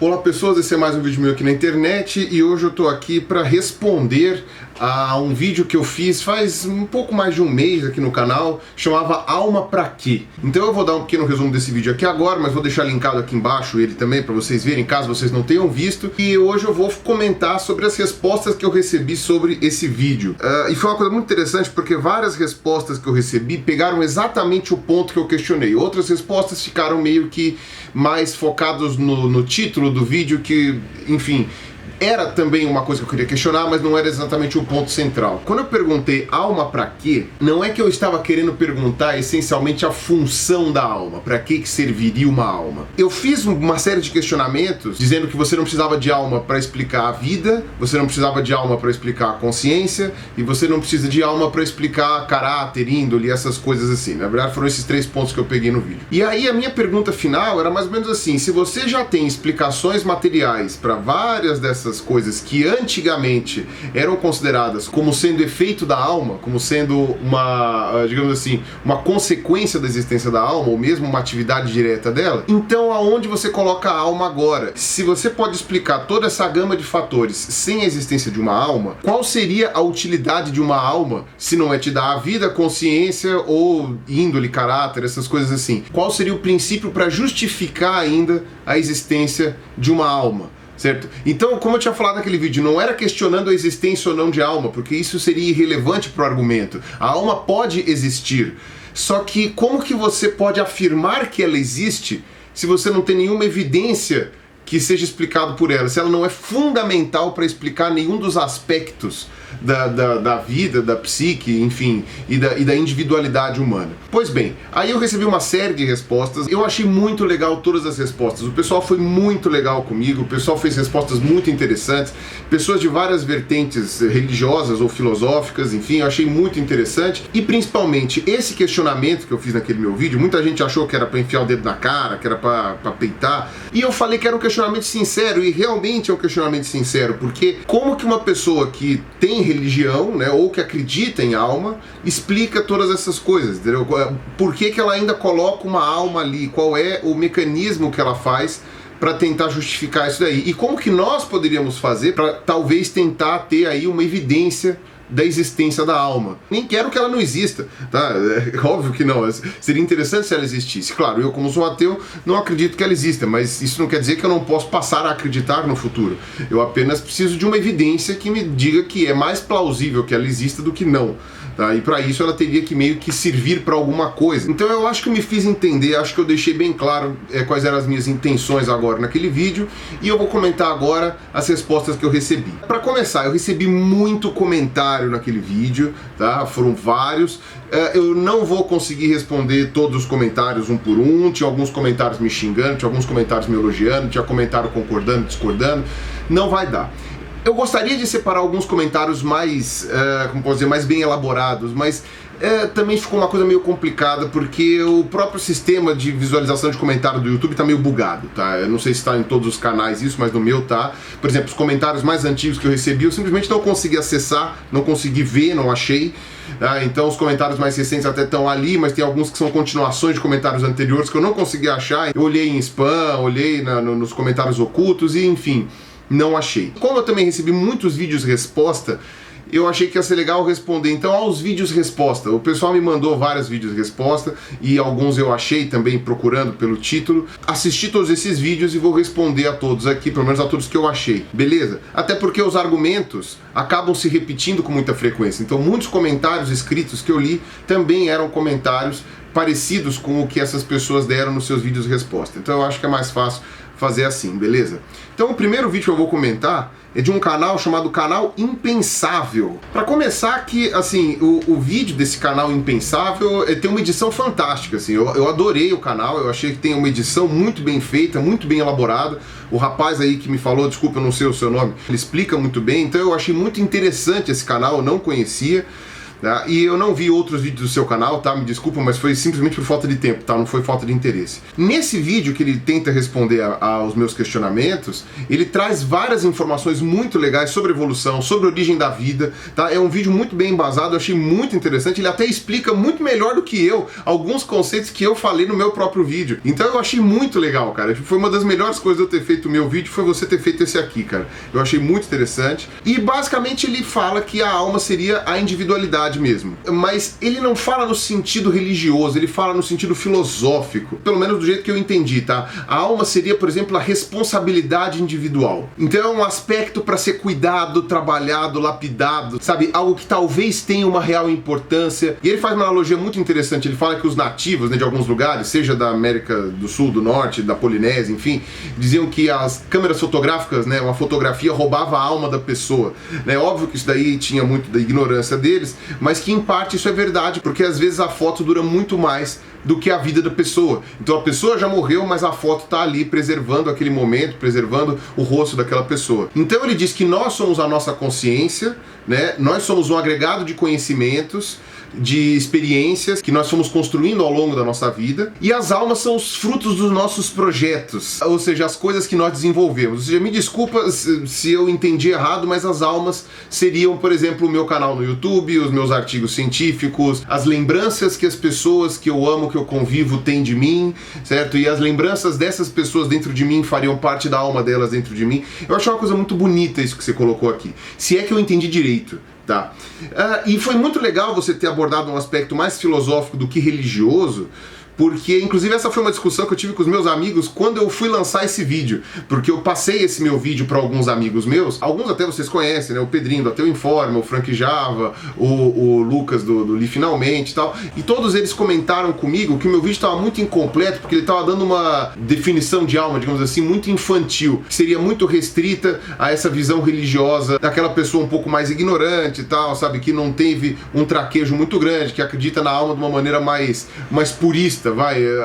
Olá pessoas, esse é mais um vídeo meu aqui na internet e hoje eu tô aqui para responder a um vídeo que eu fiz faz um pouco mais de um mês aqui no canal, chamava Alma Pra Quê? Então eu vou dar um pequeno resumo desse vídeo aqui agora, mas vou deixar linkado aqui embaixo ele também para vocês verem, caso vocês não tenham visto. E hoje eu vou comentar sobre as respostas que eu recebi sobre esse vídeo. E foi uma coisa muito interessante porque várias respostas que eu recebi pegaram exatamente o ponto que eu questionei. Outras respostas ficaram meio que mais focados no título do vídeo, que, enfim, era também uma coisa que eu queria questionar, mas não era exatamente o ponto central. Quando eu perguntei alma pra quê, não é que eu estava querendo perguntar essencialmente a função da alma, pra que serviria uma alma. Eu fiz uma série de questionamentos dizendo que você não precisava de alma para explicar a vida, você não precisava de alma para explicar a consciência, e você não precisa de alma para explicar caráter, índole, essas coisas assim. Na verdade foram esses 3 pontos que eu peguei no vídeo. E aí a minha pergunta final era mais ou menos assim: se você já tem explicações materiais para várias dessas coisas que antigamente eram consideradas como sendo efeito da alma, como sendo uma, digamos assim, uma consequência da existência da alma, ou mesmo uma atividade direta dela, então aonde você coloca a alma agora? Se você pode explicar toda essa gama de fatores sem a existência de uma alma, qual seria a utilidade de uma alma se não é te dar a vida, consciência ou índole, caráter, essas coisas assim? Qual seria o princípio para justificar ainda a existência de uma alma? Certo? Então, como eu tinha falado naquele vídeo, não era questionando a existência ou não de alma, porque isso seria irrelevante para o argumento. A alma pode existir, só que como que você pode afirmar que ela existe se você não tem nenhuma evidência que seja explicado por ela, se ela não é fundamental para explicar nenhum dos aspectos da vida, da psique, enfim, e da individualidade humana? Pois bem, aí eu recebi uma série de respostas, eu achei muito legal todas as respostas, o pessoal foi muito legal comigo, o pessoal fez respostas muito interessantes, pessoas de várias vertentes religiosas ou filosóficas, enfim, eu achei muito interessante, e principalmente esse questionamento que eu fiz naquele meu vídeo, muita gente achou que era para enfiar o dedo na cara, que era para peitar, e eu falei que era um questionamento sincero, e realmente é um questionamento sincero, porque como que uma pessoa que tem religião, né, ou que acredita em alma, explica todas essas coisas, entendeu? Por que ela ainda coloca uma alma ali? Qual é o mecanismo que ela faz para tentar justificar isso daí? E como que nós poderíamos fazer para talvez tentar ter aí uma evidência da existência da alma? Nem quero que ela não exista, tá? É óbvio que não. Seria interessante se ela existisse. Claro, eu como sou ateu não acredito que ela exista, mas isso não quer dizer que eu não posso passar a acreditar no futuro. Eu apenas preciso de uma evidência que me diga que é mais plausível que ela exista do que não. Tá? E para isso ela teria que meio que servir para alguma coisa. Então eu acho que eu me fiz entender, acho que eu deixei bem claro quais eram as minhas intenções agora naquele vídeo, e eu vou comentar agora as respostas que eu recebi. Para começar, eu recebi muito comentário naquele vídeo, tá? Foram vários. Eu não vou conseguir responder todos os comentários um por um, tinha alguns comentários me xingando, tinha alguns comentários me elogiando, tinha comentário concordando, discordando, não vai dar. Eu gostaria de separar alguns comentários mais, como posso dizer, mais bem elaborados, mas também ficou uma coisa meio complicada, porque o próprio sistema de visualização de comentário do YouTube tá meio bugado, tá? Eu não sei se está em todos os canais isso, mas no meu tá. Por exemplo, os comentários mais antigos que eu recebi, eu simplesmente não consegui acessar, não consegui ver, não achei. Então os comentários mais recentes até estão ali, mas tem alguns que são continuações de comentários anteriores que eu não consegui achar. Eu olhei em spam, olhei nos comentários ocultos e, enfim, não achei. Como eu também recebi muitos vídeos resposta, eu achei que ia ser legal responder então aos vídeos resposta. O pessoal me mandou vários vídeos resposta e alguns eu achei também procurando pelo título. Assisti todos esses vídeos e vou responder a todos aqui, pelo menos a todos que eu achei, beleza? Até porque os argumentos acabam se repetindo com muita frequência, então muitos comentários escritos que eu li também eram comentários parecidos com o que essas pessoas deram nos seus vídeos resposta. Então eu acho que é mais fácil fazer assim, beleza? Então o primeiro vídeo que eu vou comentar é de um canal chamado Canal Impensável. Para começar aqui, assim, o vídeo desse canal Impensável tem uma edição fantástica, assim, eu adorei o canal, eu achei que tem uma edição muito bem feita, muito bem elaborada. O rapaz aí que me falou, desculpa, eu não sei o seu nome, ele explica muito bem, então eu achei muito interessante esse canal, eu não conhecia. tá? E eu não vi outros vídeos do seu canal, tá? Me desculpa, mas foi simplesmente por falta de tempo, tá? Não foi falta de interesse. Nesse vídeo que ele tenta responder aos meus questionamentos, ele traz várias informações muito legais sobre evolução, sobre a origem da vida, tá? É um vídeo muito bem embasado, eu achei muito interessante, ele até explica muito melhor do que eu alguns conceitos que eu falei no meu próprio vídeo. Então eu achei muito legal, cara. Foi uma das melhores coisas de eu ter feito o meu vídeo, foi você ter feito esse aqui, cara. Eu achei muito interessante. E basicamente ele fala que a alma seria a individualidade mesmo. Mas ele não fala no sentido religioso, ele fala no sentido filosófico. Pelo menos do jeito que eu entendi, tá? A alma seria, por exemplo, a responsabilidade individual. Então é um aspecto para ser cuidado, trabalhado, lapidado, sabe? Algo que talvez tenha uma real importância. E ele faz uma analogia muito interessante. Ele fala que os nativos, né, de alguns lugares, seja da América do Sul, do Norte, da Polinésia, enfim, diziam que as câmeras fotográficas, né, uma fotografia roubava a alma da pessoa. É óbvio que isso daí tinha muito da ignorância deles, mas que em parte isso é verdade, porque às vezes a foto dura muito mais do que a vida da pessoa. Então a pessoa já morreu, mas a foto está ali preservando aquele momento, preservando o rosto daquela pessoa. Então ele diz que nós somos a nossa consciência, né? Nós somos um agregado de conhecimentos, de experiências que nós fomos construindo ao longo da nossa vida, e as almas são os frutos dos nossos projetos, ou seja, as coisas que nós desenvolvemos. Ou seja, me desculpa se eu entendi errado, mas as almas seriam, por exemplo, o meu canal no YouTube, os meus artigos científicos, as lembranças que as pessoas que eu amo, que eu convivo, têm de mim, certo? E as lembranças dessas pessoas dentro de mim fariam parte da alma delas dentro de mim. Eu acho uma coisa muito bonita isso que você colocou aqui, se é que eu entendi direito. Tá. E foi muito legal você ter abordado um aspecto mais filosófico do que religioso, porque inclusive essa foi uma discussão que eu tive com os meus amigos quando eu fui lançar esse vídeo, porque eu passei esse meu vídeo para alguns amigos meus, alguns até vocês conhecem, né? O Pedrinho do Ateu Informa, o Frank Java, o Lucas do Li Finalmente e tal, e todos eles comentaram comigo que o meu vídeo estava muito incompleto, porque ele estava dando uma definição de alma, digamos assim, muito infantil, que seria muito restrita a essa visão religiosa daquela pessoa um pouco mais ignorante e tal, sabe, que não teve um traquejo muito grande, que acredita na alma de uma maneira mais purista,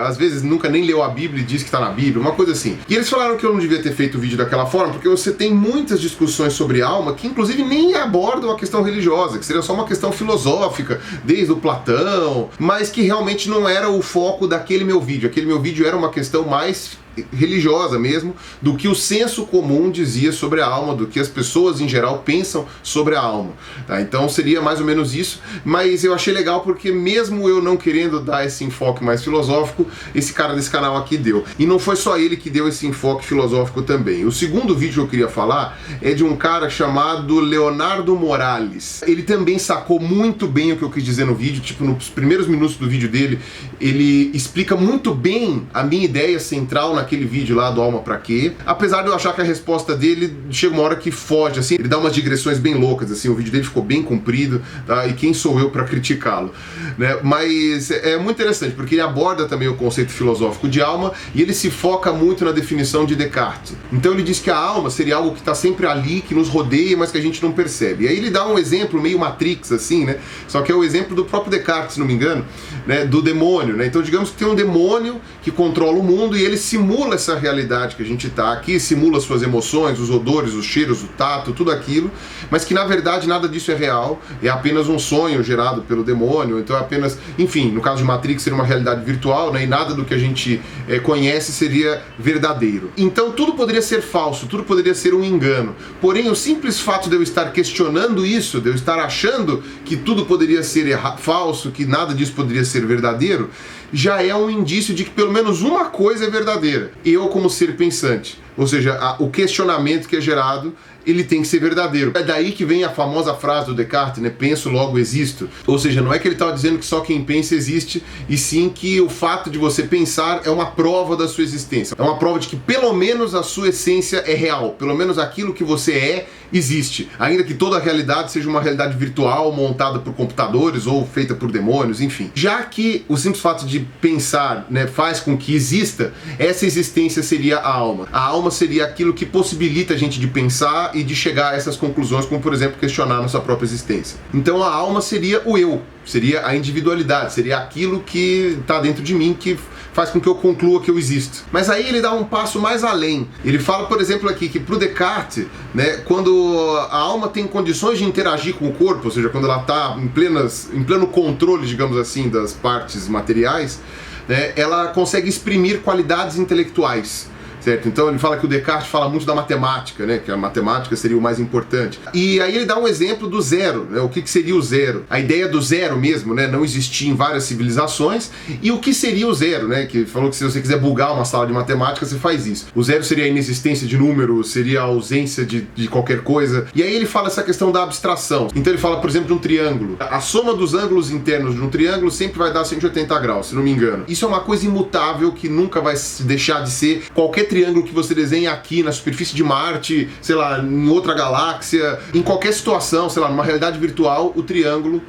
às vezes nunca nem leu a Bíblia e diz que está na Bíblia, uma coisa assim. E eles falaram que eu não devia ter feito o vídeo daquela forma, porque você tem muitas discussões sobre alma que inclusive nem abordam a questão religiosa, que seria só uma questão filosófica, desde o Platão, mas que realmente não era o foco daquele meu vídeo. Aquele meu vídeo era uma questão mais religiosa mesmo, do que o senso comum dizia sobre a alma, do que as pessoas em geral pensam sobre a alma, tá? Então seria mais ou menos isso, mas eu achei legal porque mesmo eu não querendo dar esse enfoque mais filosófico, esse cara desse canal aqui deu. E não foi só ele que deu esse enfoque filosófico também. O segundo vídeo que eu queria falar é de um cara chamado Leonardo Morales. Ele também sacou muito bem o que eu quis dizer no vídeo, tipo, nos primeiros minutos do vídeo dele, ele explica muito bem a minha ideia central naquele vídeo lá do Alma Pra Quê, apesar de eu achar que a resposta dele chega uma hora que foge, assim, ele dá umas digressões bem loucas, assim, o vídeo dele ficou bem comprido, tá? E quem sou eu pra criticá-lo, né? Mas é muito interessante, porque ele aborda também o conceito filosófico de alma e ele se foca muito na definição de Descartes. Então ele diz que a alma seria algo que está sempre ali, que nos rodeia, mas que a gente não percebe. E aí ele dá um exemplo meio Matrix, assim, né? Só que é o exemplo do próprio Descartes, se não me engano, né? Do demônio, né? Então digamos que tem um demônio que controla o mundo e ele simula essa realidade que a gente está aqui, simula suas emoções, os odores, os cheiros, o tato, tudo aquilo, mas que na verdade nada disso é real, é apenas um sonho gerado pelo demônio, então é apenas, enfim, no caso de Matrix seria uma realidade virtual, né, e nada do que a gente conhece seria verdadeiro. Então tudo poderia ser falso, tudo poderia ser um engano, porém o simples fato de eu estar questionando isso, de eu estar achando que tudo poderia ser falso, que nada disso poderia ser verdadeiro, já é um indício de que pelo menos uma coisa é verdadeira. Eu como ser pensante. Ou seja, o questionamento que é gerado, ele tem que ser verdadeiro. É daí que vem a famosa frase do Descartes, né? Penso, logo existo. Ou seja, não é que ele estava dizendo que só quem pensa existe, e sim que o fato de você pensar é uma prova da sua existência. É uma prova de que pelo menos a sua essência é real. Pelo menos aquilo que você é, existe. Ainda que toda a realidade seja uma realidade virtual, montada por computadores ou feita por demônios, enfim. Já que o simples fato de pensar, né, faz com que exista, essa existência seria a alma. A alma seria aquilo que possibilita a gente de pensar e de chegar a essas conclusões, como por exemplo questionar nossa própria existência. Então a alma seria o eu. seria a individualidade, seria aquilo que está dentro de mim que faz com que eu conclua que eu existo. Mas aí ele dá um passo mais além. Ele fala, por exemplo, aqui que para o Descartes, né, quando a alma tem condições de interagir com o corpo, ou seja, quando ela está em pleno controle, digamos assim, das partes materiais, né, ela consegue exprimir qualidades intelectuais. Certo? Então ele fala que o Descartes fala muito da matemática, né? Que a matemática seria o mais importante. E aí ele dá um exemplo do zero, né? O que seria o zero? A ideia do zero mesmo, né? Não existia em várias civilizações. E o que seria o zero, né? Que falou que se você quiser bugar uma sala de matemática, você faz isso. O zero seria a inexistência de número, seria a ausência de qualquer coisa. E aí ele fala essa questão da abstração. Então ele fala, por exemplo, de um triângulo. A soma dos ângulos internos de um triângulo sempre vai dar 180 graus, se não me engano. Isso é uma coisa imutável que nunca vai deixar de ser. Qualquer triângulo que você desenha aqui na superfície de Marte, sei lá, em outra galáxia, em qualquer situação, sei lá, numa realidade virtual, o triângulo,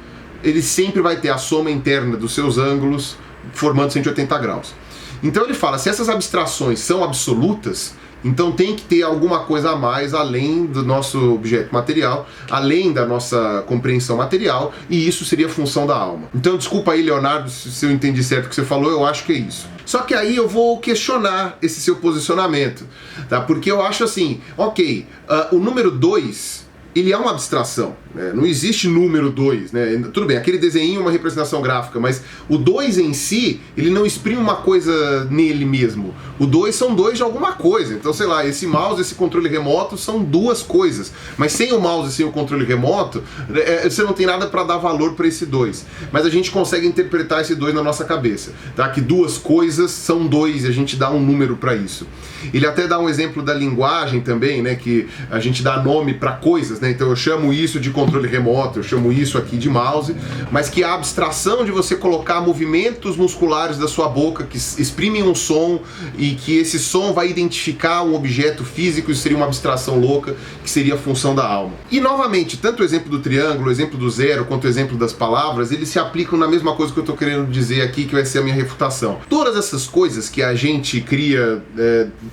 ele sempre vai ter a soma interna dos seus ângulos formando 180 graus. Então ele fala, se essas abstrações são absolutas, então tem que ter alguma coisa a mais além do nosso objeto material, além da nossa compreensão material, e isso seria a função da alma. Então desculpa aí, Leonardo, se eu entendi certo o que você falou, eu acho que é isso. Só que aí eu vou questionar esse seu posicionamento, tá? Porque eu acho assim, ok, o número 2, ele é uma abstração, né? Não existe número 2, né? Tudo bem, aquele desenho é uma representação gráfica, mas o 2 em si, ele não exprime uma coisa nele mesmo. O 2 são 2 de alguma coisa. Então, sei lá, esse mouse, esse controle remoto são duas coisas. Mas sem o mouse e sem o controle remoto, você não tem nada para dar valor para esse 2. Mas a gente consegue interpretar esse 2 na nossa cabeça, tá? Que duas coisas são 2 e a gente dá um número para isso. Ele até dá um exemplo da linguagem também, né? Que a gente dá nome para coisas, né? Então eu chamo isso de controle remoto, eu chamo isso aqui de mouse, mas que a abstração de você colocar movimentos musculares da sua boca que exprimem um som e que esse som vai identificar um objeto físico, isso seria uma abstração louca, que seria a função da alma. E novamente, tanto o exemplo do triângulo, o exemplo do zero, quanto o exemplo das palavras, eles se aplicam na mesma coisa que eu estou querendo dizer aqui, que vai ser a minha refutação. Todas essas coisas que a gente cria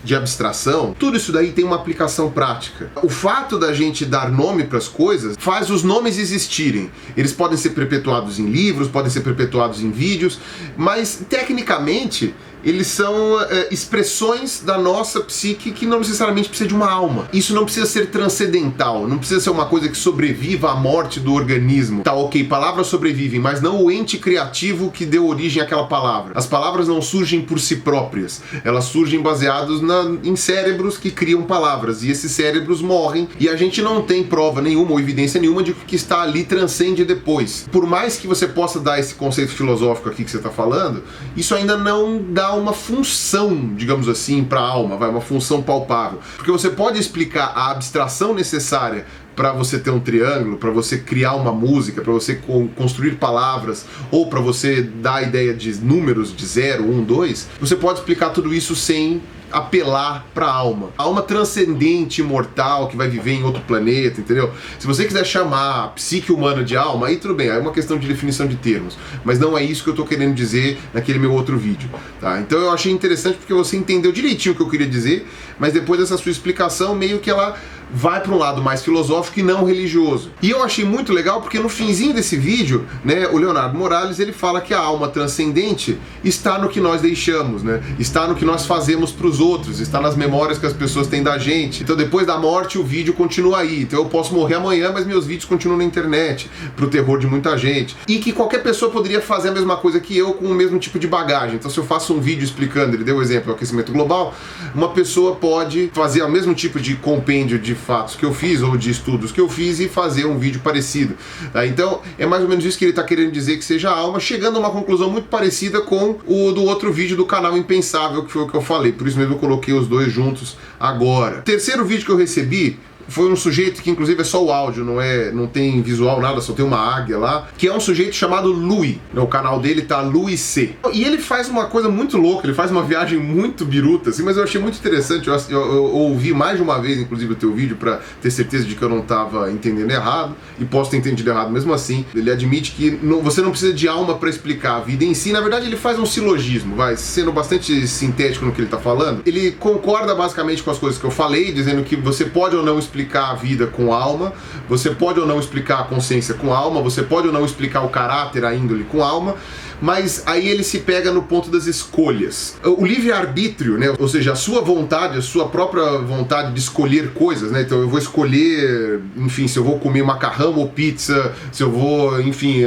de abstração, tudo isso daí tem uma aplicação prática. O fato da gente dar nome para as coisas faz os nomes existirem. Eles podem ser perpetuados em livros, podem ser perpetuados em vídeos, mas tecnicamente eles são expressões da nossa psique que não necessariamente precisa de uma alma. Isso não precisa ser transcendental, não precisa ser uma coisa que sobreviva à morte do organismo. Tá, ok, palavras sobrevivem, mas não o ente criativo que deu origem àquela palavra. As palavras não surgem por si próprias, elas surgem baseadas em cérebros que criam palavras, e esses cérebros morrem, e a gente não tem prova nenhuma ou evidência nenhuma de que o que está ali transcende depois. Por mais que você possa dar esse conceito filosófico aqui que você está falando, isso ainda não dá uma função, digamos assim, para a alma, uma função palpável. Porque você pode explicar a abstração necessária para você ter um triângulo, para você criar uma música, para você construir palavras, ou para você dar a ideia de números de 0, 1, 2, você pode explicar tudo isso sem apelar para a alma. A alma transcendente, imortal, que vai viver em outro planeta, entendeu? Se você quiser chamar a psique humana de alma, aí tudo bem, é uma questão de definição de termos, mas não é isso que eu tô querendo dizer naquele meu outro vídeo, tá? Então eu achei interessante porque você entendeu direitinho o que eu queria dizer, mas depois dessa sua explicação, meio que ela vai para um lado mais filosófico e não religioso. E eu achei muito legal porque no finzinho desse vídeo, né, o Leonardo Morales, ele fala que a alma transcendente está no que nós deixamos, né? Está no que nós fazemos para os outros, está nas memórias que as pessoas têm da gente. Então depois da morte o vídeo continua aí. Então eu posso morrer amanhã, mas meus vídeos continuam na internet, pro terror de muita gente. E que qualquer pessoa poderia fazer a mesma coisa que eu com o mesmo tipo de bagagem. Então se eu faço um vídeo explicando, ele deu o exemplo do aquecimento global, uma pessoa pode fazer o mesmo tipo de compêndio de fatos que eu fiz ou de estudos que eu fiz e fazer um vídeo parecido, tá? Então é mais ou menos isso que ele está querendo dizer que seja a alma, chegando a uma conclusão muito parecida com o do outro vídeo do canal Impensável, que foi o que eu falei, por isso mesmo eu coloquei os dois juntos agora. O terceiro vídeo que eu recebi foi um sujeito que inclusive é só o áudio, não tem visual, nada, só tem uma águia lá, que é um sujeito chamado Louis. O canal dele tá Louis C. E ele faz uma coisa muito louca, ele faz uma viagem muito biruta, assim, mas eu achei muito interessante. Eu ouvi mais de uma vez, inclusive, o teu vídeo pra ter certeza de que eu não tava entendendo errado, e posso ter entendido errado mesmo assim. Ele admite que você não precisa de alma pra explicar a vida em si. Na verdade, ele faz um silogismo, sendo bastante sintético no que ele tá falando. Ele concorda basicamente com as coisas que eu falei, dizendo que você pode ou não explicar explicar a vida com alma, você pode ou não explicar a consciência com alma, você pode ou não explicar o caráter, a índole com alma, mas aí ele se pega no ponto das escolhas. O livre-arbítrio, né? Ou seja, a sua vontade, a sua própria vontade de escolher coisas, né? Então eu vou escolher, enfim, se eu vou comer macarrão ou pizza, se eu vou, enfim,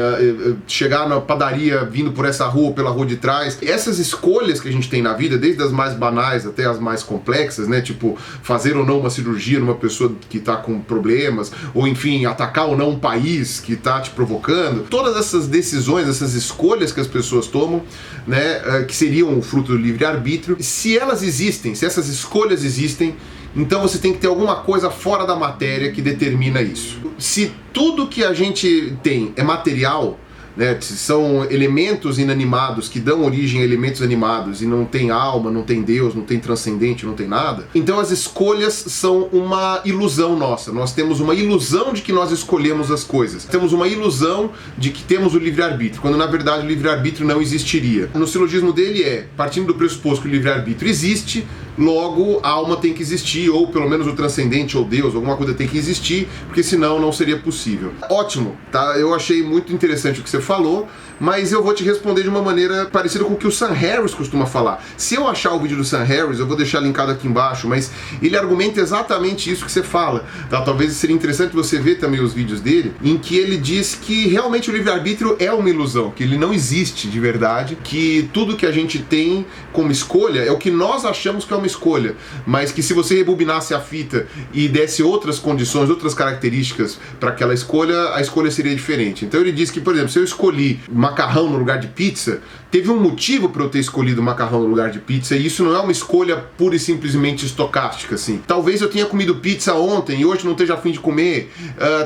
chegar na padaria vindo por essa rua ou pela rua de trás. Essas escolhas que a gente tem na vida, desde as mais banais até as mais complexas, né? Tipo, fazer ou não uma cirurgia numa pessoa que está com problemas, ou enfim, atacar ou não um país que está te provocando. Todas essas decisões, essas escolhas que as pessoas tomam, né, que seriam o fruto do livre-arbítrio, se elas existem, se essas escolhas existem, então você tem que ter alguma coisa fora da matéria que determina isso. Se tudo que a gente tem é material, né, são elementos inanimados que dão origem a elementos animados e não tem alma, não tem Deus, não tem transcendente, não tem nada, então as escolhas são uma ilusão nossa. Nós temos uma ilusão de que nós escolhemos as coisas. Temos uma ilusão de que temos o livre-arbítrio, quando na verdade o livre-arbítrio não existiria. No silogismo dele partindo do pressuposto que o livre-arbítrio existe, logo a alma tem que existir, ou pelo menos o transcendente, ou Deus, alguma coisa tem que existir, porque senão não seria possível. Ótimo, tá? Eu achei muito interessante o que você falou, mas eu vou te responder de uma maneira parecida com o que o Sam Harris costuma falar. Se eu achar o vídeo do Sam Harris, eu vou deixar linkado aqui embaixo, mas ele argumenta exatamente isso que você fala, tá? Talvez seria interessante você ver também os vídeos dele, em que ele diz que realmente o livre-arbítrio é uma ilusão, que ele não existe de verdade, que tudo que a gente tem como escolha é o que nós achamos que é uma escolha, mas que se você rebobinasse a fita e desse outras condições, outras características para aquela escolha, a escolha seria diferente. Então ele diz que, por exemplo, se eu escolhi macarrão no lugar de pizza, teve um motivo para eu ter escolhido macarrão no lugar de pizza, e isso não é uma escolha pura e simplesmente estocástica, assim. Talvez eu tenha comido pizza ontem e hoje não esteja a fim de comer,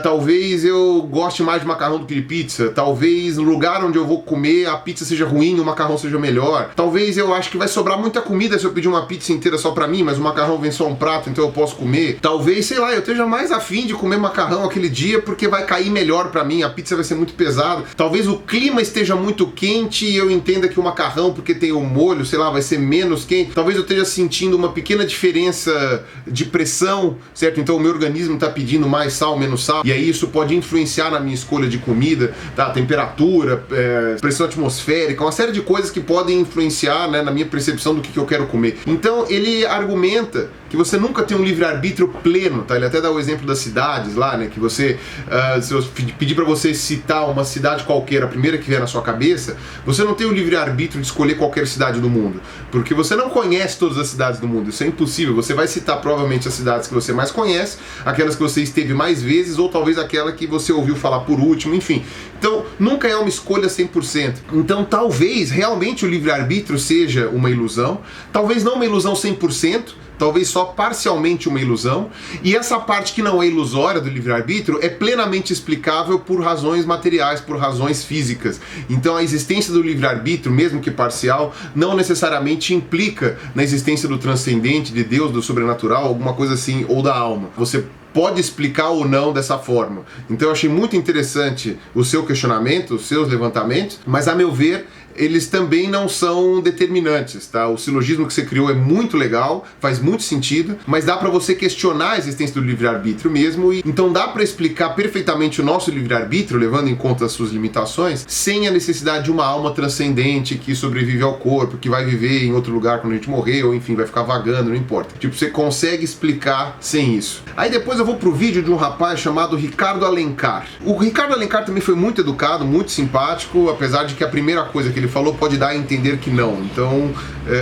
talvez eu goste mais de macarrão do que de pizza, talvez no lugar onde eu vou comer a pizza seja ruim e o macarrão seja melhor, talvez eu acho que vai sobrar muita comida se eu pedir uma pizza inteira só pra mim, mas o macarrão vem só um prato, então eu posso comer. Talvez, sei lá, eu esteja mais afim de comer macarrão aquele dia porque vai cair melhor pra mim, a pizza vai ser muito pesada. Talvez o clima esteja muito quente e eu entenda que o macarrão, porque tem o molho, sei lá, vai ser menos quente. Talvez eu esteja sentindo uma pequena diferença de pressão, certo? Então o meu organismo está pedindo mais sal, menos sal, e aí isso pode influenciar na minha escolha de comida, tá? Temperatura, pressão atmosférica, uma série de coisas que podem influenciar, né, na minha percepção do que eu quero comer. Então ele argumenta que você nunca tem um livre-arbítrio pleno, tá? Ele até dá o exemplo das cidades lá, né? Que você, se eu pedir para você citar uma cidade qualquer, a primeira que vier na sua cabeça, você não tem o livre-arbítrio de escolher qualquer cidade do mundo, porque você não conhece todas as cidades do mundo, isso é impossível. Você vai citar provavelmente as cidades que você mais conhece, aquelas que você esteve mais vezes, ou talvez aquela que você ouviu falar por último, enfim. Então, nunca é uma escolha 100%. Então, talvez realmente o livre-arbítrio seja uma ilusão, talvez não uma ilusão 100%, talvez só parcialmente uma ilusão, e essa parte que não é ilusória do livre-arbítrio é plenamente explicável por razões materiais, por razões físicas. Então a existência do livre-arbítrio, mesmo que parcial, não necessariamente implica na existência do transcendente, de Deus, do sobrenatural, alguma coisa assim, ou da alma. Você pode explicar ou não dessa forma. Então eu achei muito interessante o seu questionamento, os seus levantamentos, mas a meu ver, eles também não são determinantes, tá? O silogismo que você criou é muito legal, faz muito sentido, mas dá para você questionar a existência do livre-arbítrio mesmo, e então dá para explicar perfeitamente o nosso livre-arbítrio, levando em conta as suas limitações, sem a necessidade de uma alma transcendente que sobrevive ao corpo, que vai viver em outro lugar quando a gente morrer, ou enfim, vai ficar vagando, não importa. Tipo, você consegue explicar sem isso. Aí depois eu vou pro vídeo de um rapaz chamado Ricardo Alencar. O Ricardo Alencar também foi muito educado, muito simpático, apesar de que a primeira coisa que ele falou pode dar a entender que não. Então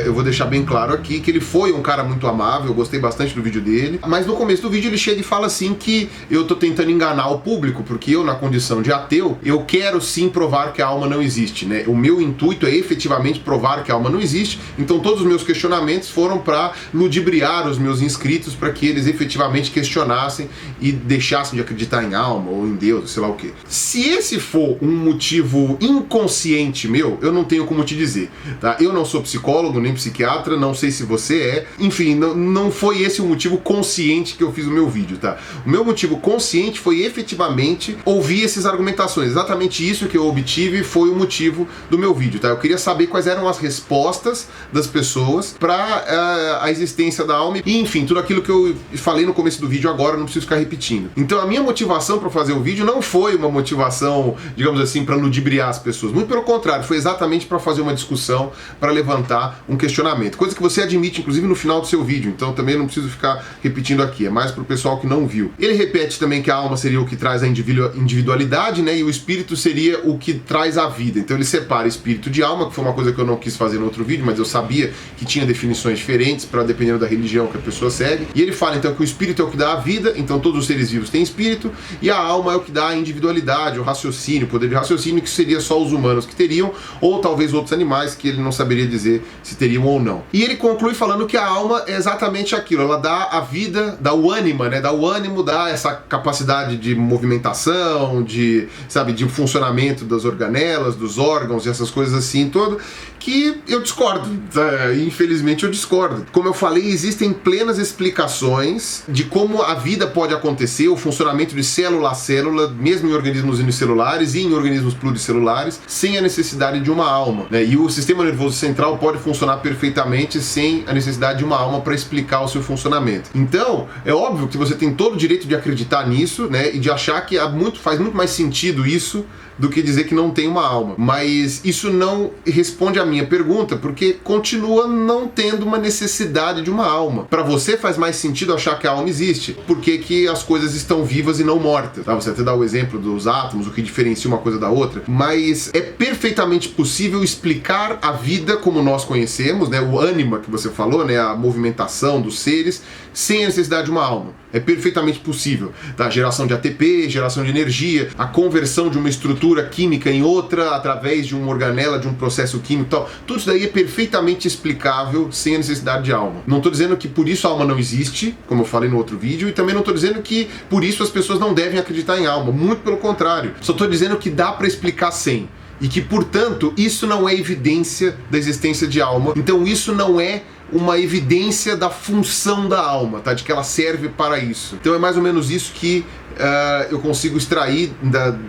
eu vou deixar bem claro aqui que ele foi um cara muito amável, eu gostei bastante do vídeo dele, mas no começo do vídeo ele chega e fala assim que eu tô tentando enganar o público, porque eu, na condição de ateu, eu quero sim provar que a alma não existe, né? O meu intuito é efetivamente provar que a alma não existe, então todos os meus questionamentos foram para ludibriar os meus inscritos para que eles efetivamente questionassem e deixassem de acreditar em alma ou em Deus, sei lá o que. Se esse for um motivo inconsciente meu, eu não tenho como te dizer, tá? Eu não sou psicólogo, nem psiquiatra, não sei se você é, enfim, não foi esse o motivo consciente que eu fiz o meu vídeo, tá? O meu motivo consciente foi efetivamente ouvir essas argumentações, exatamente isso que eu obtive foi o motivo do meu vídeo, tá? Eu queria saber quais eram as respostas das pessoas para a existência da alma e, enfim, tudo aquilo que eu falei no começo do vídeo agora, não preciso ficar repetindo. Então a minha motivação para fazer o vídeo não foi uma motivação, digamos assim, para ludibriar as pessoas, muito pelo contrário, foi exatamente para fazer uma discussão, para levantar um questionamento, coisa que você admite, inclusive, no final do seu vídeo, então também não preciso ficar repetindo aqui, é mais para o pessoal que não viu. Ele repete também que a alma seria o que traz a individualidade, né, e o espírito seria o que traz a vida, então ele separa espírito de alma, que foi uma coisa que eu não quis fazer no outro vídeo, mas eu sabia que tinha definições diferentes para dependendo da religião que a pessoa segue, e ele fala então que o espírito é o que dá a vida, então todos os seres vivos têm espírito, e a alma é o que dá a individualidade, o raciocínio, o poder de raciocínio, que seria só os humanos que teriam, ou talvez outros animais que ele não saberia dizer se teriam ou não. E ele conclui falando que a alma é exatamente aquilo, ela dá a vida, dá o ânima, né, dá o ânimo, dá essa capacidade de movimentação, de, sabe, de funcionamento das organelas, dos órgãos e essas coisas assim, todo, que eu discordo, infelizmente eu discordo. Como eu falei, existem plenas explicações de como a vida pode acontecer, o funcionamento de célula a célula, mesmo em organismos unicelulares e em organismos pluricelulares, sem a necessidade de uma alma, né? E o sistema nervoso central pode funcionar perfeitamente sem a necessidade de uma alma para explicar o seu funcionamento. Então, é óbvio que você tem todo o direito de acreditar nisso, né? E de achar que faz muito mais sentido isso do que dizer que não tem uma alma. Mas isso não responde à minha pergunta, porque continua não tendo uma necessidade de uma alma. Para você faz mais sentido achar que a alma existe, porque que as coisas estão vivas e não mortas. Tá? Você até dá o exemplo dos átomos, o que diferencia uma coisa da outra, mas é perfeitamente possível explicar a vida como nós conhecemos, né? O ânima que você falou, né? A movimentação dos seres, sem a necessidade de uma alma. É perfeitamente possível. Tá? Geração de ATP, geração de energia, a conversão de uma estrutura química em outra através de uma organela, de um processo químico e tal. Tudo isso daí é perfeitamente explicável sem a necessidade de alma. Não estou dizendo que por isso a alma não existe, como eu falei no outro vídeo, e também não estou dizendo que por isso as pessoas não devem acreditar em alma. Muito pelo contrário. Só estou dizendo que dá para explicar sem. E que, portanto, isso não é evidência da existência de alma. Então isso não é uma evidência da função da alma, tá? De que ela serve para isso. Então é mais ou menos isso que eu consigo extrair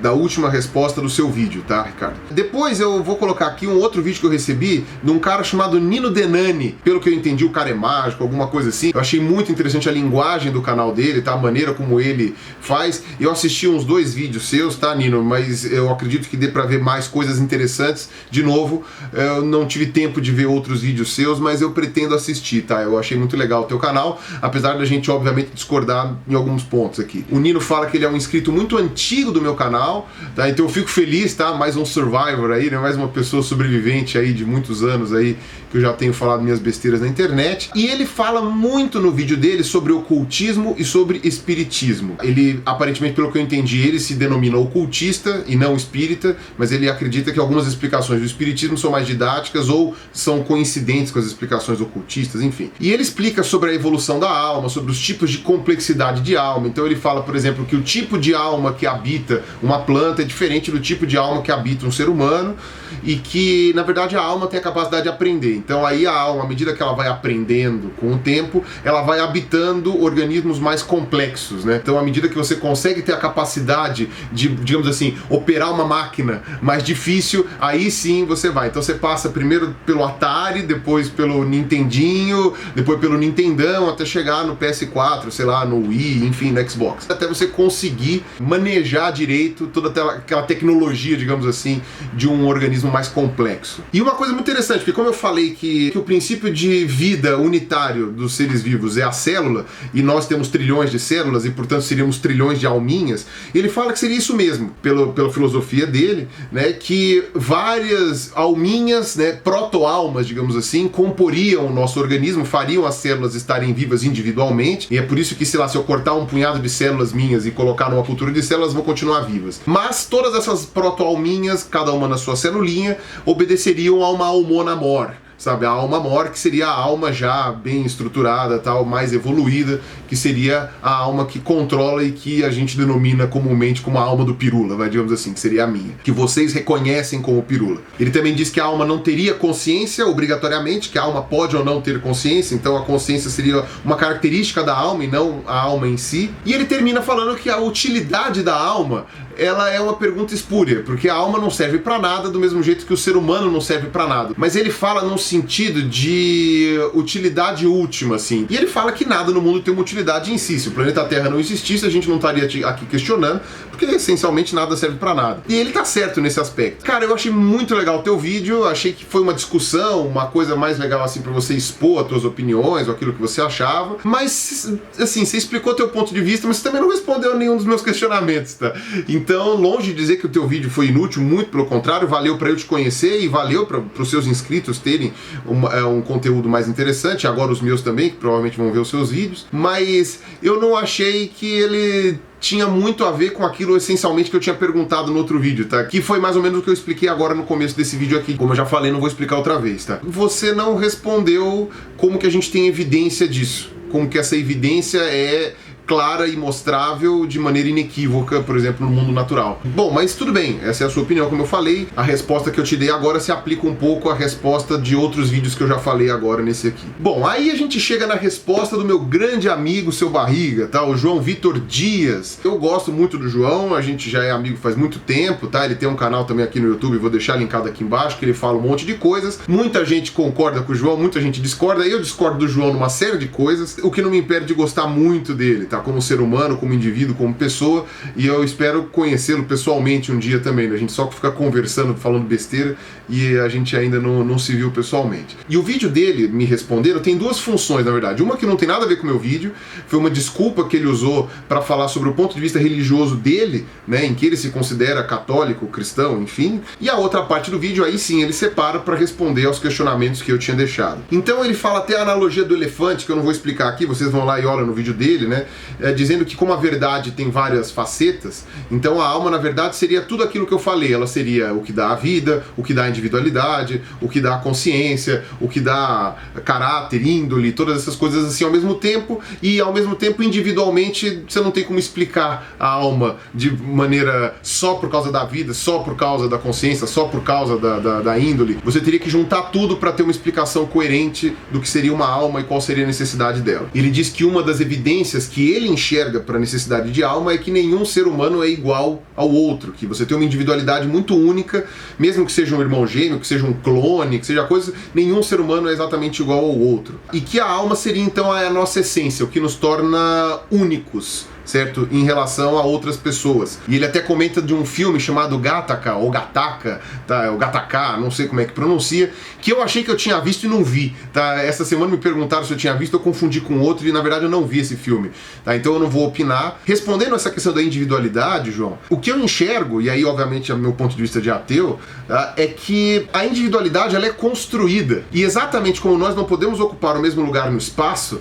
da última resposta do seu vídeo, tá, Ricardo? Depois eu vou colocar aqui um outro vídeo que eu recebi de um cara chamado Nino Denani. Pelo que eu entendi, o cara é mágico, alguma coisa assim. Eu achei muito interessante a linguagem do canal dele, tá? A maneira como ele faz. Eu assisti uns 2 vídeos seus, tá, Nino? Mas eu acredito que dê pra ver mais coisas interessantes. De novo, eu não tive tempo de ver outros vídeos seus, mas eu pretendo assistir, tá? Eu achei muito legal o teu canal, apesar da gente, obviamente, discordar em alguns pontos aqui. O Nino fala que ele é um inscrito muito antigo do meu canal, tá? Então eu fico feliz, tá? Mais um survivor aí, né? Mais uma pessoa sobrevivente aí de muitos anos aí, que eu já tenho falado minhas besteiras na internet. E ele fala muito no vídeo dele sobre ocultismo e sobre espiritismo. Ele, aparentemente, pelo que eu entendi, ele se denomina ocultista e não espírita, mas ele acredita que algumas explicações do espiritismo são mais didáticas ou são coincidentes com as explicações ocultistas, enfim. E ele explica sobre a evolução da alma, sobre os tipos de complexidade de alma. Então ele fala, por exemplo, que o tipo de alma que habita uma planta é diferente do tipo de alma que habita um ser humano e que, na verdade, a alma tem a capacidade de aprender. Então aí a alma, à medida que ela vai aprendendo com o tempo, ela vai habitando organismos mais complexos, né? Então à medida que você consegue ter a capacidade de, digamos assim, operar uma máquina mais difícil, aí sim você vai. Então você passa primeiro pelo Atari, depois pelo Nintendinho, depois pelo Nintendão, até chegar no PS4, sei lá, no Wii, enfim, no Xbox. Até você conseguir manejar direito toda aquela tecnologia, digamos assim, de um organismo mais complexo. E uma coisa muito interessante, porque como eu falei que o princípio de vida unitário dos seres vivos é a célula, e nós temos trilhões de células, e portanto seríamos trilhões de alminhas, ele fala que seria isso mesmo, pela filosofia dele, né, que várias alminhas, né, proto-almas, digamos assim, comporiam o nosso organismo, fariam as células estarem vivas individualmente, e é por isso que, sei lá, se eu cortar um punhado de células minhas e colocar numa cultura de células, vão continuar vivas. Mas todas essas proto-alminhas, cada uma na sua celulinha, obedeceriam a uma almona mor, sabe? A alma maior, que seria a alma já bem estruturada, tal, mais evoluída, que seria a alma que controla e que a gente denomina comumente como a alma do Pirula, vai, digamos assim, que seria a minha, que vocês reconhecem como Pirula. Ele também diz que a alma não teria consciência obrigatoriamente, que a alma pode ou não ter consciência, então a consciência seria uma característica da alma e não a alma em si. E ele termina falando que a utilidade da alma, ela é uma pergunta espúria, porque a alma não serve pra nada do mesmo jeito que o ser humano não serve pra nada. Mas ele fala num sentido de utilidade última, assim. E ele fala que nada no mundo tem uma utilidade em si. Se o planeta Terra não existisse, a gente não estaria aqui questionando, porque essencialmente nada serve pra nada. E ele tá certo nesse aspecto. Cara, eu achei muito legal o teu vídeo, achei que foi uma discussão, uma coisa mais legal assim pra você expor as tuas opiniões ou aquilo que você achava. Mas, assim, você explicou teu ponto de vista, mas você também não respondeu nenhum dos meus questionamentos, tá? Então, longe de dizer que o teu vídeo foi inútil, muito pelo contrário, valeu para eu te conhecer e valeu para os seus inscritos terem um conteúdo mais interessante, agora os meus também, que provavelmente vão ver os seus vídeos, mas eu não achei que ele tinha muito a ver com aquilo essencialmente que eu tinha perguntado no outro vídeo, tá? Que foi mais ou menos o que eu expliquei agora no começo desse vídeo aqui. Como eu já falei, não vou explicar outra vez, tá? Você não respondeu como que a gente tem evidência disso, como que essa evidência é clara e mostrável de maneira inequívoca, por exemplo, no mundo natural. Bom, mas tudo bem, essa é a sua opinião, como eu falei. A resposta que eu te dei agora se aplica um pouco à resposta de outros vídeos que eu já falei agora nesse aqui. Bom, aí a gente chega na resposta do meu grande amigo, seu barriga, tá? O João Vitor Dias. Eu gosto muito do João, a gente já é amigo faz muito tempo, tá? Ele tem um canal também aqui no YouTube, vou deixar linkado aqui embaixo, que ele fala um monte de coisas. Muita gente concorda com o João, muita gente discorda. Eu discordo do João numa série de coisas, o que não me impede de gostar muito dele, tá? Como ser humano, como indivíduo, como pessoa, e eu espero conhecê-lo pessoalmente um dia também, né? A gente só fica conversando, falando besteira, e a gente ainda não se viu pessoalmente. E o vídeo dele, me respondendo, tem duas funções, na verdade. Uma que não tem nada a ver com o meu vídeo, foi uma desculpa que ele usou para falar sobre o ponto de vista religioso dele, né, em que ele se considera católico, cristão, enfim, e a outra parte do vídeo, aí sim, ele separa para responder aos questionamentos que eu tinha deixado. Então ele fala até a analogia do elefante, que eu não vou explicar aqui, vocês vão lá e olham no vídeo dele, né, dizendo que como a verdade tem várias facetas, então a alma, na verdade, seria tudo aquilo que eu falei. Ela seria o que dá a vida, o que dá a individualidade, o que dá a consciência, o que dá caráter, índole, todas essas coisas assim ao mesmo tempo, e ao mesmo tempo individualmente você não tem como explicar a alma de maneira só por causa da vida, só por causa da consciência, só por causa da índole. Você teria que juntar tudo para ter uma explicação coerente do que seria uma alma e qual seria a necessidade dela. Ele diz que uma das evidências que ele enxerga para a necessidade de alma é que nenhum ser humano é igual ao outro, que você tem uma individualidade muito única, mesmo que seja um irmão gêmeo, que seja um clone, que seja coisa, nenhum ser humano é exatamente igual ao outro. E que a alma seria então a nossa essência, o que nos torna únicos, certo? Em relação a outras pessoas. E ele até comenta de um filme chamado Gattaca, ou Gattaca, tá? O Gattaca, não sei como é que pronuncia, que eu achei que eu tinha visto e não vi, tá? Essa semana me perguntaram se eu tinha visto, eu confundi com outro e na verdade eu não vi esse filme, tá? Então eu não vou opinar. Respondendo essa questão da individualidade, João, o que eu enxergo, e aí obviamente é o meu ponto de vista de ateu, tá? É que a individualidade ela é construída. E exatamente como nós não podemos ocupar o mesmo lugar no espaço,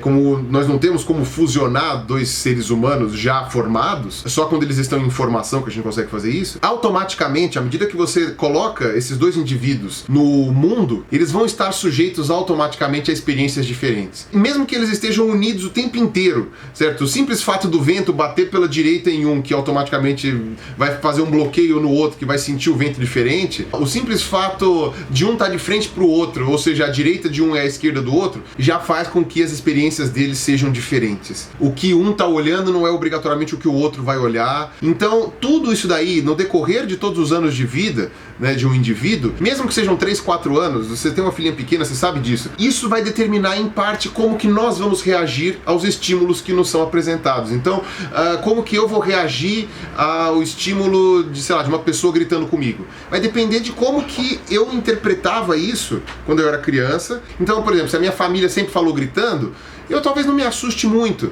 como nós não temos como fusionar dois seres humanos já formados, só quando eles estão em formação que a gente consegue fazer isso, automaticamente, à medida que você coloca esses dois indivíduos no mundo, eles vão estar sujeitos automaticamente a experiências diferentes. E mesmo que eles estejam unidos o tempo inteiro, certo? O simples fato do vento bater pela direita em um, que automaticamente vai fazer um bloqueio no outro, que vai sentir o vento diferente, o simples fato de um estar de frente para o outro, ou seja, a direita de um é a esquerda do outro, já faz com que as experiências deles sejam diferentes. O que um tá olhando não é obrigatoriamente o que o outro vai olhar. Então, tudo isso daí, no decorrer de todos os anos de vida, né, de um indivíduo, mesmo que sejam 3, 4 anos, você tem uma filhinha pequena, você sabe disso, isso vai determinar em parte como que nós vamos reagir aos estímulos que nos são apresentados. Então, como que eu vou reagir ao estímulo de, sei lá, de uma pessoa gritando comigo? Vai depender de como que eu interpretava isso quando eu era criança. Então, por exemplo, se a minha família sempre falou gritando, eu talvez não me assuste muito.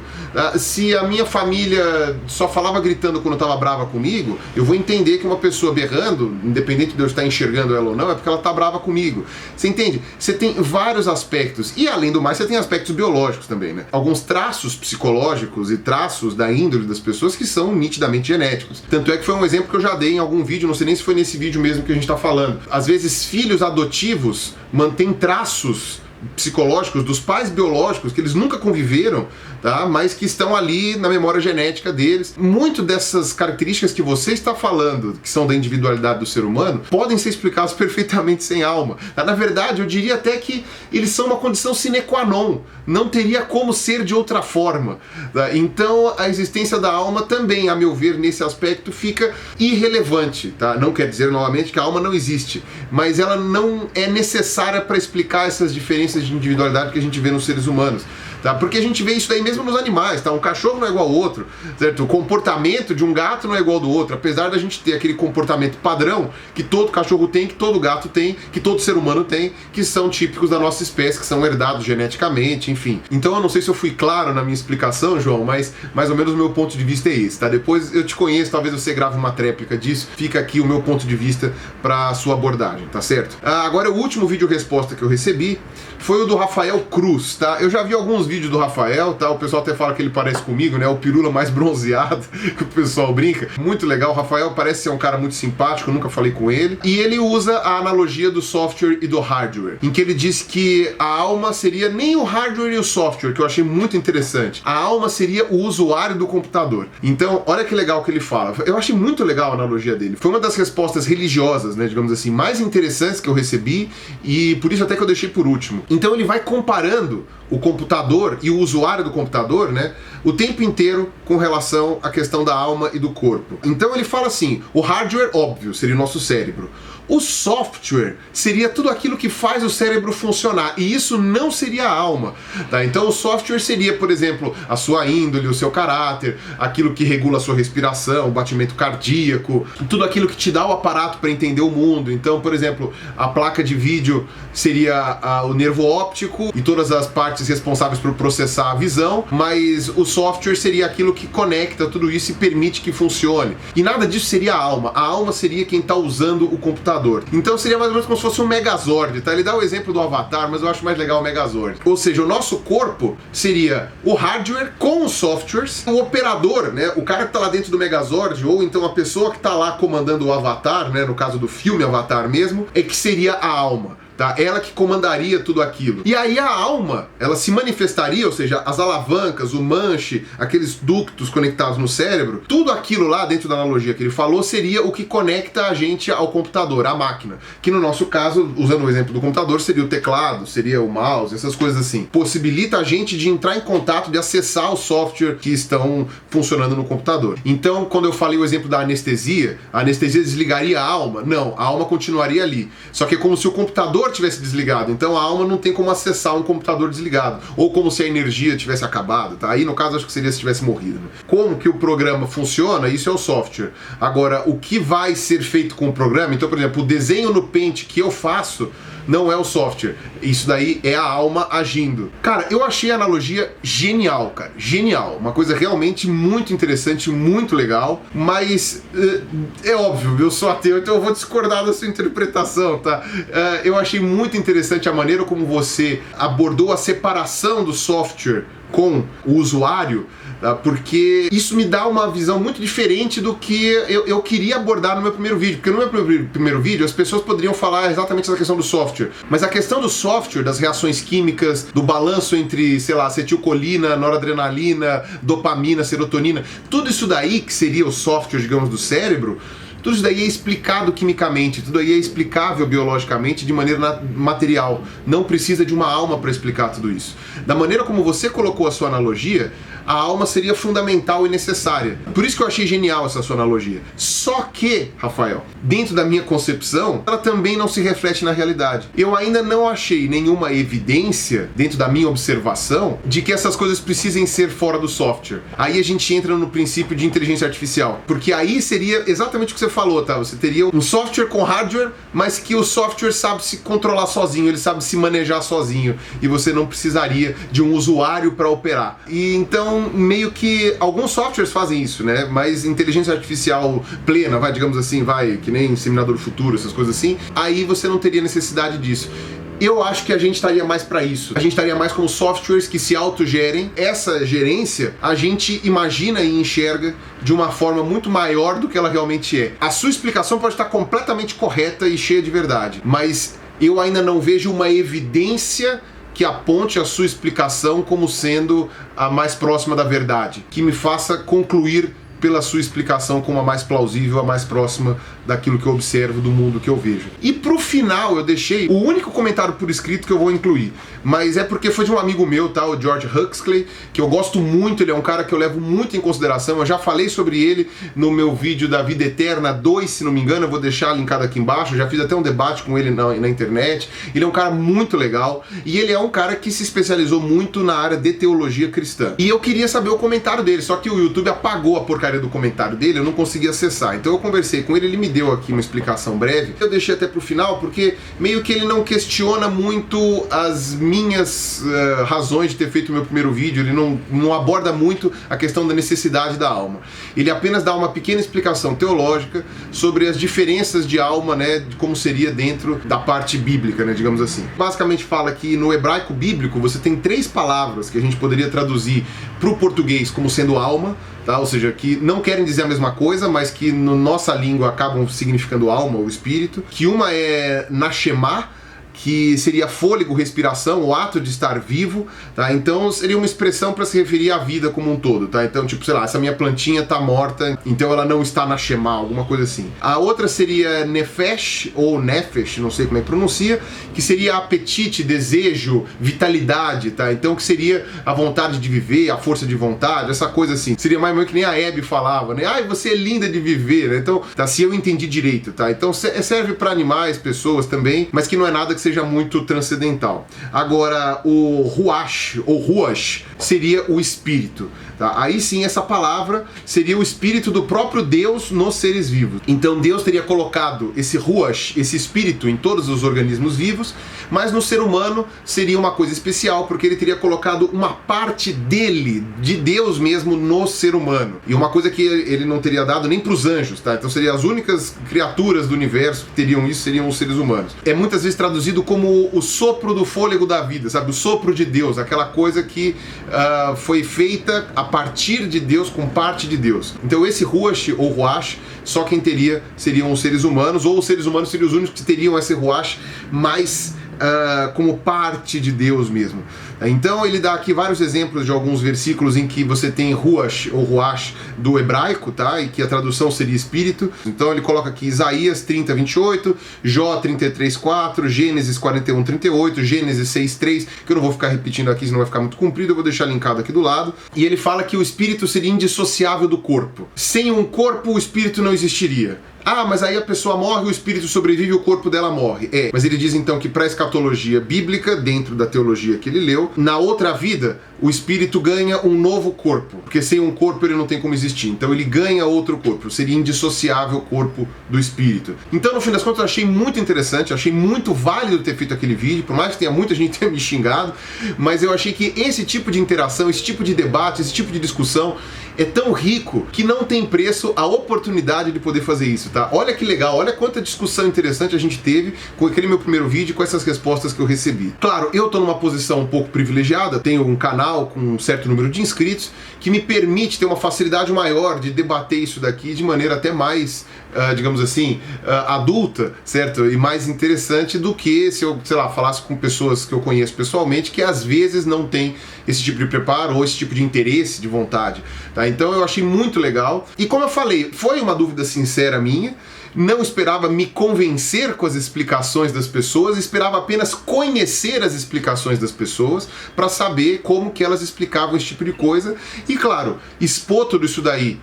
Se a minha família só falava gritando quando estava brava comigo, eu vou entender que uma pessoa berrando, independente de eu estar enxergando ela ou não, é porque ela está brava comigo. Você entende? Você tem vários aspectos. E além do mais, você tem aspectos biológicos também, né? Alguns traços psicológicos e traços da índole das pessoas que são nitidamente genéticos. Tanto é que foi um exemplo que eu já dei em algum vídeo, não sei nem se foi nesse vídeo mesmo que a gente está falando. Às vezes, filhos adotivos mantêm traços psicológicos dos pais biológicos que eles nunca conviveram, tá? Mas que estão ali na memória genética deles. Muito dessas características que você está falando, que são da individualidade do ser humano, podem ser explicadas perfeitamente sem alma. Na verdade, eu diria até que eles são uma condição sine qua non, não teria como ser de outra forma, tá? Então a existência da alma também, a meu ver, nesse aspecto fica irrelevante, tá? Não quer dizer novamente que a alma não existe, mas ela não é necessária para explicar essas diferenças de individualidade que a gente vê nos seres humanos, tá? Porque a gente vê isso daí mesmo nos animais, tá? Um cachorro não é igual ao outro, certo? O comportamento de um gato não é igual ao do outro, apesar da gente ter aquele comportamento padrão que todo cachorro tem, que todo gato tem, que todo ser humano tem, que são típicos da nossa espécie, que são herdados geneticamente, enfim. Então eu não sei se eu fui claro na minha explicação, João, mas mais ou menos o meu ponto de vista é esse, tá? Depois eu te conheço, talvez você grave uma tréplica disso, fica aqui o meu ponto de vista para sua abordagem, tá certo? Agora o último vídeo resposta que eu recebi foi o do Rafael Cruz, tá? Eu já vi alguns vídeos do Rafael, tá? O pessoal até fala que ele parece comigo, né? O pirula mais bronzeado, que o pessoal brinca. Muito legal, o Rafael parece ser um cara muito simpático, eu nunca falei com ele. E ele usa a analogia do software e do hardware, em que ele diz que a alma seria nem o hardware e o software, que eu achei muito interessante. A alma seria o usuário do computador. Então, olha que legal que ele fala. Eu achei muito legal a analogia dele. Foi uma das respostas religiosas, né, digamos assim, mais interessantes que eu recebi, e por isso até que eu deixei por último. Então ele vai comparando o computador e o usuário do computador, né, o tempo inteiro com relação à questão da alma e do corpo. Então ele fala assim, o hardware, óbvio, seria o nosso cérebro. O software seria tudo aquilo que faz o cérebro funcionar, e isso não seria a alma, tá? Então o software seria, por exemplo, a sua índole, o seu caráter, aquilo que regula a sua respiração, o batimento cardíaco, tudo aquilo que te dá o aparato para entender o mundo. Então, por exemplo, a placa de vídeo seria o nervo óptico e todas as partes responsáveis por processar a visão, mas o software seria aquilo que conecta tudo isso e permite que funcione. E nada disso seria a alma. A alma seria quem está usando o computador. Então seria mais ou menos como se fosse um Megazord, tá? Ele dá o exemplo do Avatar, mas eu acho mais legal o Megazord. Ou seja, o nosso corpo seria o hardware com os softwares, o operador, né? O cara que tá lá dentro do Megazord, ou então a pessoa que tá lá comandando o Avatar, né? No caso do filme Avatar mesmo, é que seria a alma. Tá? Ela que comandaria tudo aquilo. E aí a alma, ela se manifestaria, ou seja, as alavancas, o manche, aqueles ductos conectados no cérebro, tudo aquilo lá dentro da analogia que ele falou seria o que conecta a gente ao computador, à máquina. Que no nosso caso, usando o exemplo do computador, seria o teclado, seria o mouse, essas coisas assim. Possibilita a gente de entrar em contato, de acessar o software que estão funcionando no computador. Então, quando eu falei o exemplo da anestesia, a anestesia desligaria a alma? Não, a alma continuaria ali. Só que é como se o computador tivesse desligado, então a alma não tem como acessar um computador desligado, ou como se a energia tivesse acabado, tá? Aí no caso acho que seria se tivesse morrido, né? Como que o programa funciona, isso é o software. Agora, o que vai ser feito com o programa, então por exemplo, o desenho no Paint que eu faço não é o software, isso daí é a alma agindo. Cara, eu achei a analogia genial, cara, genial, uma coisa realmente muito interessante, muito legal, mas é óbvio, eu sou ateu, então eu vou discordar da sua interpretação, tá? Eu achei muito interessante a maneira como você abordou a separação do software com o usuário, porque isso me dá uma visão muito diferente do que eu queria abordar no meu primeiro vídeo, porque no meu primeiro vídeo as pessoas poderiam falar exatamente essa questão do software, mas a questão do software, das reações químicas, do balanço entre, sei lá, acetilcolina, noradrenalina, dopamina, serotonina, tudo isso daí que seria o software, digamos, do cérebro, tudo isso daí é explicado quimicamente, tudo aí é explicável biologicamente de maneira material. Não precisa de uma alma para explicar tudo isso. Da maneira como você colocou a sua analogia, a alma seria fundamental e necessária. Por isso que eu achei genial essa sua analogia. Só que, Rafael, dentro da minha concepção, ela também não se reflete na realidade. Eu ainda não achei nenhuma evidência, dentro da minha observação, de que essas coisas precisem ser fora do software. Aí a gente entra no princípio de inteligência artificial, porque aí seria exatamente o que você falou, tá? Você teria um software com hardware, mas que o software sabe se controlar sozinho, ele sabe se manejar sozinho, e você não precisaria de um usuário para operar. E então, meio que alguns softwares fazem isso, né? Mas inteligência artificial plena, digamos assim, que nem Seminador do Futuro, essas coisas assim, aí você não teria necessidade disso. Eu acho que a gente estaria mais para isso. A gente estaria mais com softwares que se autogerem. Essa gerência a gente imagina e enxerga de uma forma muito maior do que ela realmente é. A sua explicação pode estar completamente correta e cheia de verdade, mas eu ainda não vejo uma evidência que aponte a sua explicação como sendo a mais próxima da verdade, que me faça concluir pela sua explicação como a mais plausível, a mais próxima daquilo que eu observo, do mundo que eu vejo. E pro final eu deixei o único comentário por escrito que eu vou incluir, mas é porque foi de um amigo meu, tá, o George Huxley, que eu gosto muito, ele é um cara que eu levo muito em consideração, eu já falei sobre ele no meu vídeo da Vida Eterna 2, se não me engano, eu vou deixar linkado aqui embaixo, eu já fiz até um debate com ele na internet. Ele é um cara muito legal, e ele é um cara que se especializou muito na área de teologia cristã. E eu queria saber o comentário dele, só que o YouTube apagou a porcaria do comentário dele, eu não consegui acessar. Então eu conversei com ele, ele me deu aqui uma explicação breve. Eu deixei até pro final, porque meio que ele não questiona muito as minhas razões de ter feito o meu primeiro vídeo, ele não aborda muito a questão da necessidade da alma. Ele apenas dá uma pequena explicação teológica sobre as diferenças de alma, né, de como seria dentro da parte bíblica, né, digamos assim. Basicamente fala que no hebraico bíblico você tem 3 palavras que a gente poderia traduzir pro português como sendo alma, tá? Ou seja, que não querem dizer a mesma coisa, mas que na nossa língua acabam significando alma ou espírito. Que uma é nashemá, que seria fôlego, respiração, o ato de estar vivo, tá? Então seria uma expressão para se referir à vida como um todo, tá? Então, tipo, sei lá, essa minha plantinha tá morta, então ela não está na Shema, alguma coisa assim. A outra seria nefesh, ou nefesh, não sei como é que pronuncia, que seria apetite, desejo, vitalidade, tá? Então que seria a vontade de viver, a força de vontade, essa coisa assim. Seria mais ou menos que nem a Hebe falava, né? Ai, você é linda de viver, né? Então, tá, se eu entendi direito, tá? Então serve para animais, pessoas também, mas que não é nada que seja muito transcendental. Agora, o ruach, ou ruach, seria o espírito. Tá? Aí sim, essa palavra seria o espírito do próprio Deus nos seres vivos. Então Deus teria colocado esse ruach, esse espírito, em todos os organismos vivos, mas no ser humano seria uma coisa especial, porque ele teria colocado uma parte dele, de Deus mesmo, no ser humano. E uma coisa que ele não teria dado nem para os anjos, tá? Então seriam as únicas criaturas do universo que teriam isso, seriam os seres humanos. É muitas vezes traduzido como o sopro do fôlego da vida, sabe? O sopro de Deus, aquela coisa que foi feita a partir de Deus, com parte de Deus. Então esse ruach ou ruach, só quem teria seriam os seres humanos, ou os seres humanos seriam os únicos que teriam esse ruach mais como parte de Deus mesmo. Então ele dá aqui vários exemplos de alguns versículos em que você tem ruach ou ruach do hebraico, tá? E que a tradução seria espírito. Então ele coloca aqui Isaías 30, 28, Jó 33, 4, Gênesis 41, 38, Gênesis 6, 3, que eu não vou ficar repetindo aqui, senão vai ficar muito comprido, eu vou deixar linkado aqui do lado. E ele fala que o espírito seria indissociável do corpo. Sem um corpo, o espírito não existiria. Ah, mas aí a pessoa morre, o espírito sobrevive e o corpo dela morre. Mas ele diz então que para a escatologia bíblica, dentro da teologia que ele leu, na outra vida, o espírito ganha um novo corpo, porque sem um corpo ele não tem como existir. Então ele ganha outro corpo, seria indissociável o corpo do espírito. Então no fim das contas eu achei muito interessante, achei muito válido ter feito aquele vídeo, por mais que tenha muita gente tenha me xingado, mas eu achei que esse tipo de interação, esse tipo de debate, esse tipo de discussão é tão rico que não tem preço a oportunidade de poder fazer isso, tá? Olha que legal, olha quanta discussão interessante a gente teve com aquele meu primeiro vídeo, com essas respostas que eu recebi. Claro, eu tô numa posição um pouco privilegiada, tenho um canal com um certo número de inscritos, que me permite ter uma facilidade maior de debater isso daqui de maneira até mais, digamos assim, adulta, certo? E mais interessante do que se eu, sei lá, falasse com pessoas que eu conheço pessoalmente, que às vezes não tem esse tipo de preparo ou esse tipo de interesse, de vontade, tá? Então eu achei muito legal. E como eu falei, foi uma dúvida sincera minha, não esperava me convencer com as explicações das pessoas, esperava apenas conhecer as explicações das pessoas para saber como que elas explicavam esse tipo de coisa. E claro, expor tudo isso daí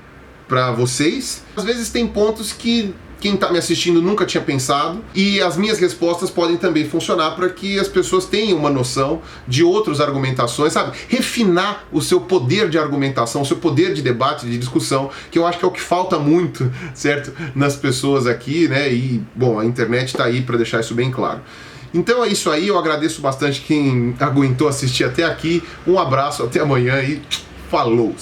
para vocês. Às vezes tem pontos que quem está me assistindo nunca tinha pensado, e as minhas respostas podem também funcionar para que as pessoas tenham uma noção de outras argumentações, sabe? Refinar o seu poder de argumentação, o seu poder de debate, de discussão, que eu acho que é o que falta muito, certo? Nas pessoas aqui, né? E, bom, a internet está aí para deixar isso bem claro. Então é isso aí, eu agradeço bastante quem aguentou assistir até aqui. Um abraço, até amanhã e falou!